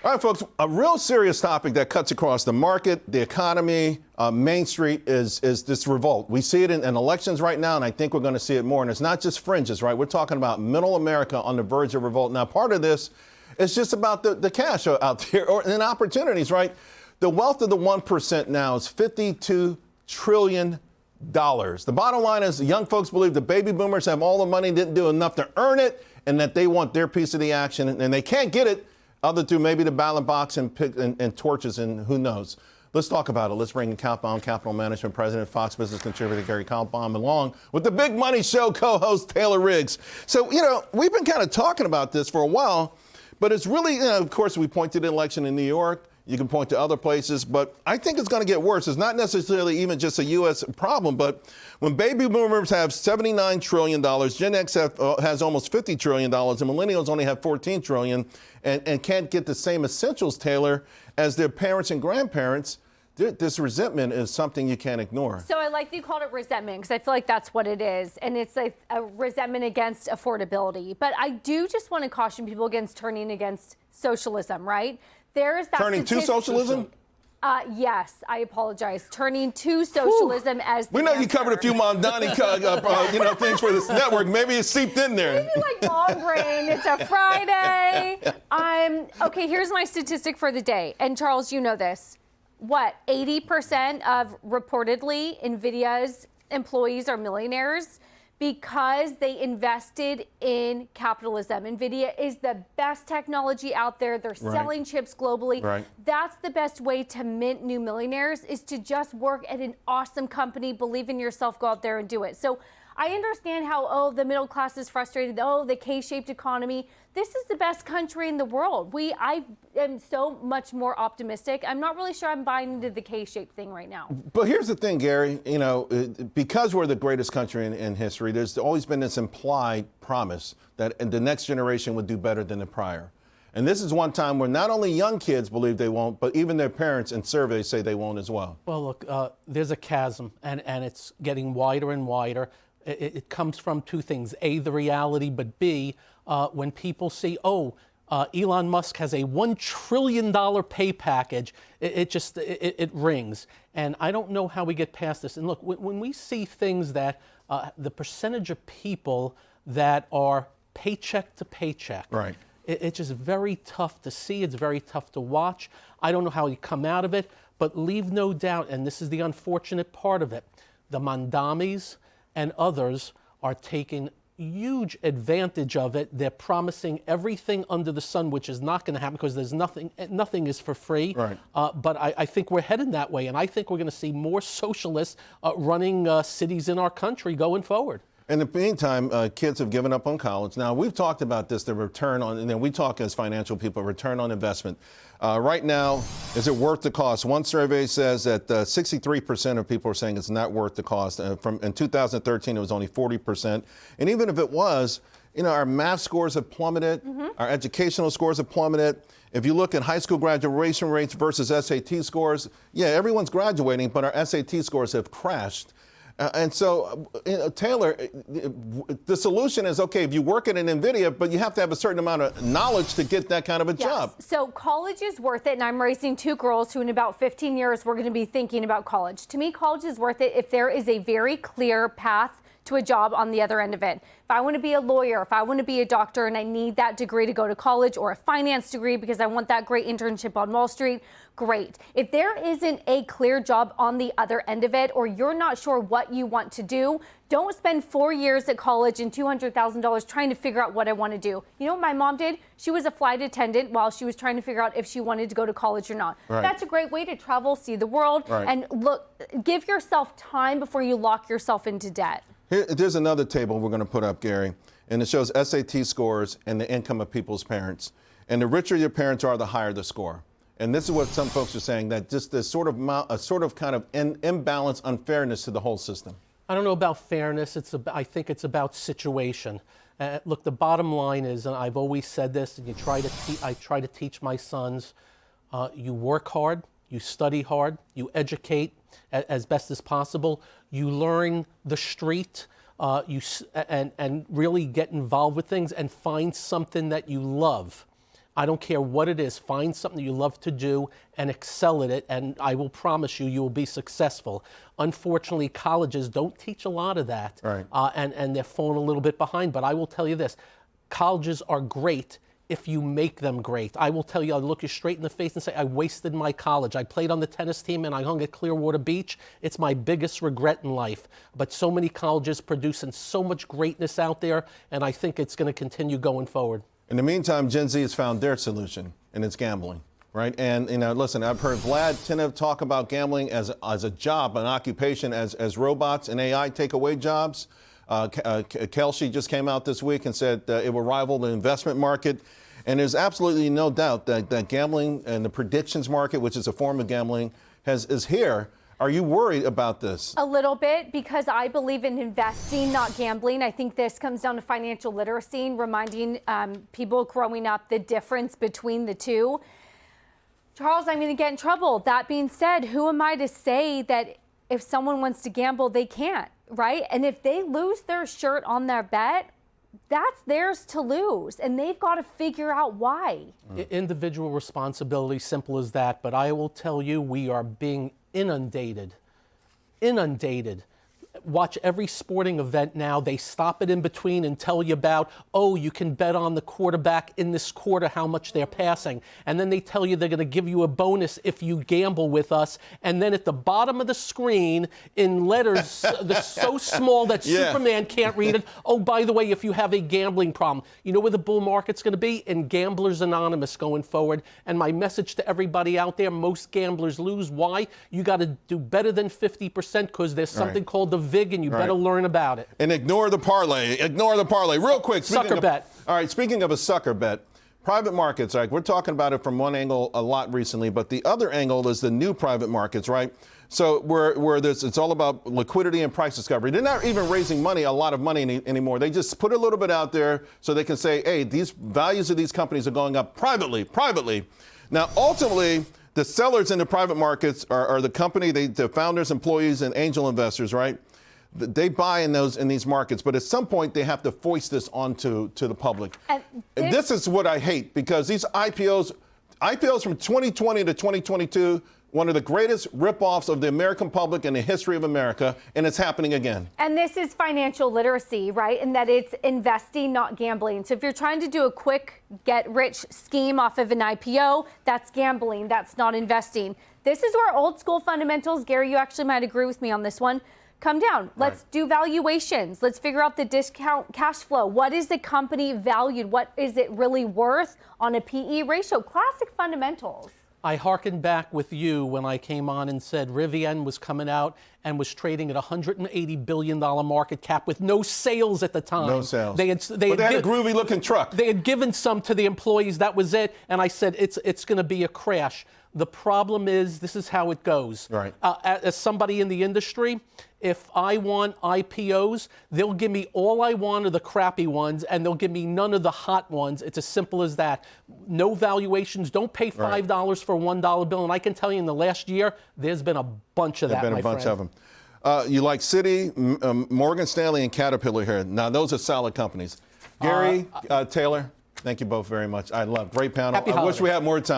All right, folks, a real serious topic that cuts across the market, the economy, Main Street is this revolt. We see it in elections right now, and I think we're going to see it more. And it's not just fringes, right? We're talking about middle America on the verge of revolt. Now, part of this is just about the cash out there and opportunities, right? The wealth of the 1% now is $52 trillion. The bottom line is young folks believe the baby boomers have all the money, didn't do enough to earn it, and that they want their piece of the action, and they can't get it other through maybe the ballot box and torches and who knows. Let's talk about it. Let's bring in Kaltbaum, Capital Management President, Fox Business contributor Gary Kaltbaum, along with the Big Money Show co-host Taylor Riggs. So, we've been kind of talking about this for a while, but it's really, of course, we point to the election in New York. You can point to other places, but I think it's going to get worse. It's not necessarily even just a U.S. problem, but when baby boomers have $79 trillion, Gen X has almost $50 trillion, and millennials only have $14 trillion and can't get the same essentials, Taylor, as their parents and grandparents, this resentment is something you can't ignore. So I like that you called it resentment, because I feel like that's what it is. And it's like a resentment against affordability. But I do just want to caution people against turning against socialism, right? There's that turning to socialism? Yes, I apologize. Turning to socialism as the We know answer. you covered a few Mondani things for this network. Maybe it seeped in there. Maybe like long brain. It's a Friday. Okay, here's my statistic for the day. And Charles, you know this. 80% of reportedly NVIDIA's employees are millionaires because they invested in capitalism. NVIDIA is the best technology out there. They're selling chips globally. Right. That's the best way to mint new millionaires, is to just work at an awesome company, believe in yourself, go out there and do it. So I understand how, the middle class is frustrated, the K-shaped economy. This is the best country in the world. I am so much more optimistic. I'm not really sure I'm buying into the K-shaped thing right now. But here's the thing, Gary, because we're the greatest country in history, there's always been this implied promise that the next generation would do better than the prior. And this is one time where not only young kids believe they won't, but even their parents in surveys say they won't as well. Well, look, there's a chasm, and it's getting wider and wider. It comes from two things: A, the reality, but B, when people see, Elon Musk has a $1 trillion pay package, it rings. And I don't know how we get past this. And look, when we see things that the percentage of people that are paycheck to paycheck, right. It's just very tough to see. It's very tough to watch. I don't know how you come out of it, but leave no doubt, and this is the unfortunate part of it, the Mandamis and others are taking huge advantage of it. They're promising everything under the sun, which is not going to happen because there's nothing is for free. Right. But I think we're headed that way, and I think we're going to see more socialists running cities in our country going forward. In the meantime, kids have given up on college. Now, we've talked about this, the return on, and then we talk as financial people, return on investment. Right now, is it worth the cost? One survey says that 63% of people are saying it's not worth the cost. In 2013, it was only 40%. And even if it was, our math scores have plummeted. Our educational scores have plummeted. If you look at high school graduation rates versus SAT scores, everyone's graduating, but our SAT scores have crashed. And so, Taylor, the solution is, okay, if you work at an NVIDIA, but you have to have a certain amount of knowledge to get that kind of a job. So college is worth it, and I'm raising two girls who in about 15 years we're going to be thinking about college. To me, college is worth it if there is a very clear path to a job on the other end of it. If I want to be a lawyer, if I want to be a doctor and I need that degree to go to college, or a finance degree because I want that great internship on Wall Street, great. If there isn't a clear job on the other end of it, or you're not sure what you want to do, don't spend 4 years at college and $200,000 trying to figure out what I want to do. You know what my mom did? She was a flight attendant while she was trying to figure out if she wanted to go to college or not. Right. That's a great way to travel, see the world, and give yourself time before you lock yourself into debt. There's another table we're going to put up, Gary, and it shows SAT scores and the income of people's parents. And the richer your parents are, the higher the score. And this is what some folks are saying, that just this sort of kind of imbalance, unfairness to the whole system. I don't know about fairness. I think it's about situation. Look, the bottom line is, and I've always said this, and I try to teach my sons, you work hard, you study hard, you educate as best as possible, you learn the street, and really get involved with things and find something that you love. I don't care what it is. Find something you love to do and excel at it, and I will promise you, you will be successful. Unfortunately, colleges don't teach a lot of that, right. and they're falling a little bit behind. But I will tell you this, colleges are great if you make them great. I will tell you, I'll look you straight in the face and say, I wasted my college. I played on the tennis team and I hung at Clearwater Beach. It's my biggest regret in life. But so many colleges producing so much greatness out there, and I think it's going to continue going forward. In the meantime, Gen Z has found their solution, and it's gambling, right? And, listen, I've heard Vlad Tenev talk about gambling as a job, an occupation, as robots and AI take away jobs. Kelsey just came out this week and said it will rival the investment market. And there's absolutely no doubt that gambling and the predictions market, which is a form of gambling, is here. Are you worried about this? A little bit, because I believe in investing, not gambling. I think this comes down to financial literacy and reminding people growing up the difference between the two. Charles, I'm going to get in trouble. That being said, who am I to say that if someone wants to gamble, they can't, right? And if they lose their shirt on their bet, that's theirs to lose, and they've got to figure out why. Individual responsibility, simple as that. But I will tell you, we are being inundated. Watch every sporting event now. They stop it in between and tell you about, oh, you can bet on the quarterback in this quarter how much they're passing. And then they tell you they're going to give you a bonus if you gamble with us. And then at the bottom of the screen, in letters so small that Superman can't read it, oh, by the way, if you have a gambling problem. You know where the bull market's going to be? In Gamblers Anonymous going forward. And my message to everybody out there, most gamblers lose. Why? You got to do better than 50% because there's something called the VIG, and you better learn about it. And ignore the parlay. Ignore the parlay. Real quick. Sucker bet. All right, speaking of a sucker bet, private markets, right? We're talking about it from one angle a lot recently, but the other angle is the new private markets, right? So where it's all about liquidity and price discovery. They're not even raising money, a lot of money anymore. They just put a little bit out there so they can say, hey, these values of these companies are going up privately. Now, ultimately, the sellers in the private markets are the company, the founders, employees, and angel investors, right? They buy in these markets, but at some point they have to foist this onto the public. And this is what I hate, because these IPOs from 2020 to 2022, one of the greatest rip-offs of the American public in the history of America, and it's happening again. And this is financial literacy, right? And that it's investing, not gambling. So if you're trying to do a quick get-rich scheme off of an IPO, that's gambling, that's not investing. This is where old school fundamentals, Gary, you actually might agree with me on this one, come down. Let's do valuations. Let's figure out the discount cash flow. What is the company valued? What is it really worth on a PE ratio? Classic fundamentals. I hearkened back with you when I came on and said Rivian was coming out and was trading at a $180 billion market cap with no sales at the time. No sales. They had a groovy looking truck. They had given some to the employees. That was it. And I said, it's going to be a crash. The problem is, this is how it goes. Right. As somebody in the industry, if I want IPOs, they'll give me all I want of the crappy ones, and they'll give me none of the hot ones. It's as simple as that. No valuations. Don't pay $5 for a $1 bill. And I can tell you, in the last year, there's been a bunch of that, There's been a bunch of them. You like Citi, Morgan Stanley, and Caterpillar here. Now, those are solid companies. Gary, Taylor, thank you both very much. Great panel. Happy I wish we had more time.